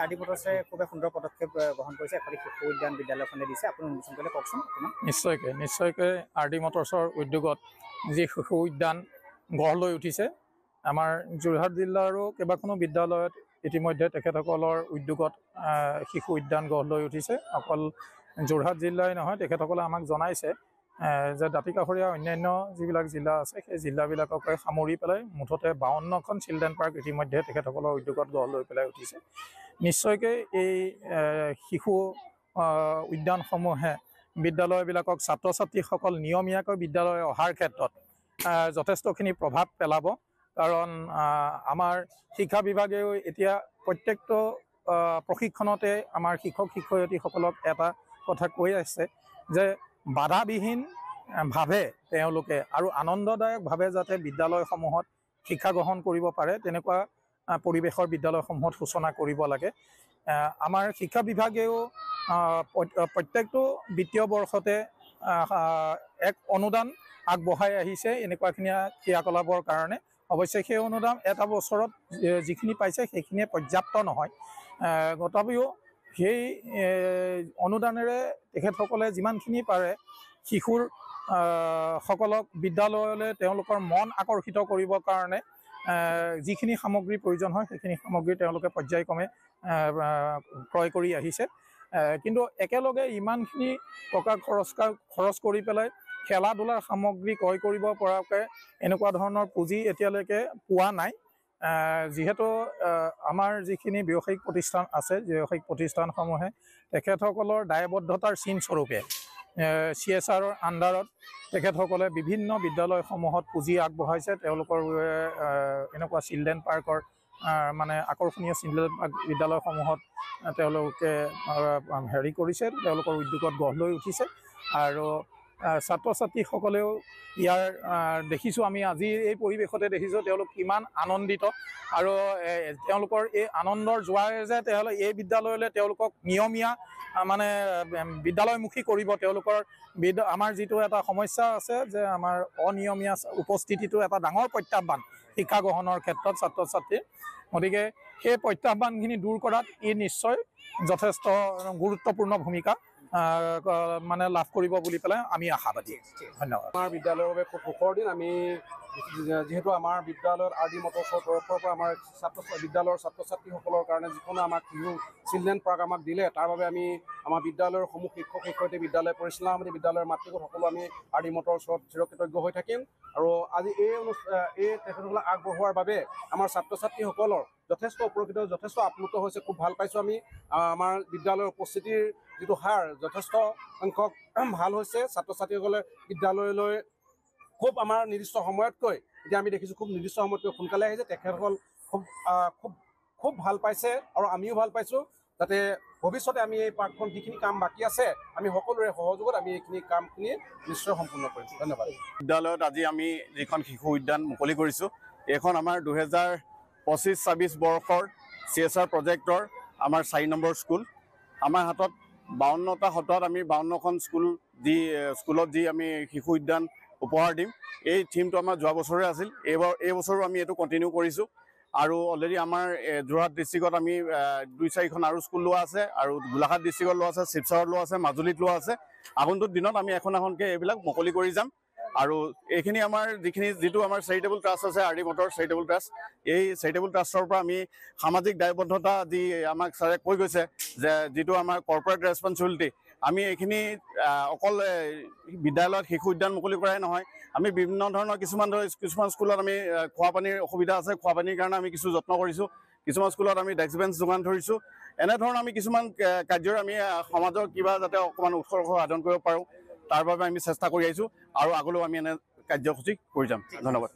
RD মটৰ্ছে খুব সুন্দৰ পদক্ষেপ গ্ৰহণ কৰিছে, এখন শিশু উদ্যান বিদ্যালয়খনে দিছে, আপুনি উন্মোচন কৰিলে কওকচোন। নিশ্চয়কৈ আৰডি মটৰ্ছৰ উদ্যোগত যি শিশু উদ্যান গঢ় লৈ উঠিছে, আমাৰ যোৰহাট জিলাৰো কেইবাখনো বিদ্যালয়ত ইতিমধ্যে তেখেতসকলৰ উদ্যোগত শিশু উদ্যান গঢ় লৈ উঠিছে। অকল যোৰহাট জিলাই নহয়, তেখেতসকলে আমাক জনাইছে যে দাঁতিকাষৰীয়া অন্যান্য যিবিলাক জিলা আছে সেই জিলাবিলাককে সামৰি পেলাই মুঠতে 52খন চিলড্ৰেন পাৰ্ক ইতিমধ্যে তেখেতসকলৰ উদ্যোগত গঢ় লৈ পেলাই উঠিছে। নিশ্চয়কৈ এই শিশু উদ্যানসমূহে বিদ্যালয়বিলাকক ছাত্ৰ ছাত্ৰীসকল নিয়মীয়াকৈ বিদ্যালয় অহাৰ ক্ষেত্ৰত যথেষ্টখিনি প্ৰভাৱ পেলাব। কাৰণ আমাৰ শিক্ষা বিভাগেও এতিয়া প্ৰত্যেকটো প্ৰশিক্ষণতে আমাৰ শিক্ষক শিক্ষয়িত্ৰীসকলক এটা কথা কৈ আছে যে বাধাবিহীনভাৱে তেওঁলোকে আৰু আনন্দদায়কভাৱে যাতে বিদ্যালয়সমূহত শিক্ষা গ্ৰহণ কৰিব পাৰে, তেনেকুৱা পৰিৱেশৰ বিদ্যালয়সমূহত সূচনা কৰিব লাগে। আমাৰ শিক্ষা বিভাগেও প্ৰত্যেকটো বিত্তীয় বৰ্ষতে এক অনুদান আগবঢ়াই আহিছে এনেকুৱাখিনি ক্ৰিয়াকলাপৰ কাৰণে। অৱশ্যে সেই অনুদান এটা বছৰত যিখিনি পাইছে সেইখিনিয়ে পৰ্যাপ্ত নহয়, তথাপিও সেই অনুদানেৰে তেখেতসকলে যিমানখিনি পাৰে শিশুৰ সকলক বিদ্যালয়লৈ তেওঁলোকৰ মন আকৰ্ষিত কৰিবৰ কাৰণে যিখিনি সামগ্ৰী প্ৰয়োজন হয় সেইখিনি সামগ্ৰী তেওঁলোকে পৰ্যায়ক্ৰমে ক্ৰয় কৰি আহিছে। কিন্তু একেলগে ইমানখিনি টকা খৰচ কৰি পেলাই খেলা ধূলাৰ সামগ্ৰী ক্ৰয় কৰিব পৰাকৈ এনেকুৱা ধৰণৰ পুঁজি এতিয়ালৈকে পোৱা নাই। যিহেতু আমাৰ যিখিনি ব্যৱসায়িক প্ৰতিষ্ঠান আছে, ব্যৱসায়িক প্ৰতিষ্ঠানসমূহে তেখেতসকলৰ দায়বদ্ধতাৰ চিনস্বৰূপে CSRৰ আণ্ডাৰত তেখেতসকলে বিভিন্ন বিদ্যালয়সমূহত পুঁজি আগবঢ়াইছে। তেওঁলোকৰ এনেকুৱা চিলড্ৰেন পাৰ্কৰ মানে আকৰ্ষণীয় চিলড্ৰেন পাৰ্ক বিদ্যালয়সমূহত তেওঁলোকে হেৰি কৰিছে, তেওঁলোকৰ উদ্যোগত গঢ় লৈ উঠিছে। আৰু ছাত্ৰ ছাত্ৰীসকলেও ইয়াৰ দেখিছোঁ, আমি আজি এই পৰিৱেশতে দেখিছোঁ তেওঁলোক কিমান আনন্দিত। আৰু তেওঁলোকৰ এই আনন্দৰ জোৱাৰে যে তেওঁলোকে এই বিদ্যালয়লৈ তেওঁলোকক নিয়মীয়া মানে বিদ্যালয়মুখী কৰিব। তেওঁলোকৰ আমাৰ যিটো এটা সমস্যা আছে যে আমাৰ অনিয়মীয়া উপস্থিতিটো এটা ডাঙৰ প্ৰত্যাহ্বান শিক্ষা গ্ৰহণৰ ক্ষেত্ৰত ছাত্ৰ ছাত্ৰীৰ। গতিকে সেই প্ৰত্যাহ্বানখিনি দূৰ কৰাত ই নিশ্চয় যথেষ্ট গুৰুত্বপূৰ্ণ ভূমিকা মানে লাভ কৰিব বুলি পেলাই আমি আশাবাদী। ধন্যবাদ। আমাৰ বিদ্যালয়ৰ বাবে খুব সুখৰ দিন। আমি যিহেতু আমাৰ বিদ্যালয়ত আৰডি মটৰ্ছৰ তৰফৰ পৰা আমাৰ বিদ্যালয়ৰ ছাত্ৰ ছাত্ৰীসকলৰ কাৰণে যিকোনো আমাক চিলড্ৰেন পাৰ্ক আমাক দিলে, তাৰ বাবে আমি আমাৰ বিদ্যালয়ৰ সমূহ শিক্ষক শিক্ষয়িত্ৰী, বিদ্যালয় পৰিচালনা সমিতি, বিদ্যালয়ৰ মাতৃগোট সকলো আমি আৰডি মটৰ্ছৰ চিৰকৃতজ্ঞ হৈ থাকিম। আৰু আজি এই তেখেতসকলক আগবঢ়োৱাৰ বাবে আমাৰ ছাত্ৰ ছাত্ৰীসকলৰ যথেষ্ট উপকৃত, যথেষ্ট আপ্লুত হৈছে। খুব ভাল পাইছোঁ আমি। আমাৰ বিদ্যালয়ৰ উপস্থিতিৰ যিটো হাৰ যথেষ্ট সংখ্যক ভাল হৈছে। ছাত্ৰ ছাত্ৰীসকলে বিদ্যালয়লৈ খুব আমাৰ নিৰ্দিষ্ট সময়তকৈ এতিয়া আমি দেখিছোঁ খুব নিৰ্দিষ্ট সময়তকৈ সোনকালে আহিছে। তেখেতসকল খুব ভাল পাইছে আৰু আমিও ভাল পাইছোঁ। যাতে ভৱিষ্যতে আমি এই পাৰ্কখন যিখিনি কাম বাকী আছে আমি সকলোৰে সহযোগত আমি এইখিনি কামখিনি নিশ্চয় সম্পূৰ্ণ কৰিম। ধন্যবাদ। বিদ্যালয়ত আজি আমি যিখন শিশু উদ্যান মুকলি কৰিছোঁ, এইখন আমাৰ 2025-26 বৰ্ষৰ CSR প্ৰজেক্টৰ আমাৰ 4 নম্বৰ স্কুল। আমাৰ হাতত 52টা সত্ৰত আমি 52খন স্কুলত যি আমি শিশু উদ্যান উপহাৰ দিম, এই থিমটো আমাৰ যোৱা বছৰে আছিল। এই বছৰো আমি এইটো কণ্টিনিউ কৰিছোঁ। আৰু অলৰেডি আমাৰ যোৰহাট ডিষ্ট্ৰিক্টত আমি 2-4খন আৰু স্কুল লোৱা আছে, আৰু গোলাঘাট ডিষ্ট্ৰিক্টত লোৱা আছে, শিৱসাগৰত লোৱা আছে, মাজুলীত লোৱা আছে। আগন্তুক দিনত আমি এখন এখনকৈ এইবিলাক মুকলি কৰি যাম। আৰু এইখিনি আমাৰ যিটো আমাৰ চেৰিটেবল ট্ৰাষ্ট আছে, আৰডি মটৰ্ছ চেৰিটেবল ট্ৰাষ্ট, এই চেৰিটেবল ট্ৰাষ্টৰ পৰা আমি সামাজিক দায়বদ্ধতা যি আমাক ছাৰে কৈ গৈছে যে যিটো আমাৰ কৰ্পৰেট ৰেছপঞ্চিবিলিটি, আমি এইখিনি অকল বিদ্যালয়ত শিশু উদ্যান মুকলি কৰাই নহয়, আমি বিভিন্ন ধৰণৰ কিছুমান স্কুলত আমি খোৱা পানীৰ অসুবিধা আছে, খোৱা পানীৰ কাৰণে আমি কিছু যত্ন কৰিছোঁ। কিছুমান স্কুলত আমি ডেস্ক বেঞ্চ যোগান ধৰিছোঁ। এনেধৰণৰ আমি কিছুমান কাৰ্যৰ আমি সমাজৰ কিবা যাতে অকণমান উৎকৰ্ষ সাধন কৰিব পাৰোঁ তাৰ বাবে আমি চেষ্টা কৰি আহিছোঁ, আৰু আগলৈও আমি এনে কাৰ্যসূচী কৰি যাম। ধন্যবাদ।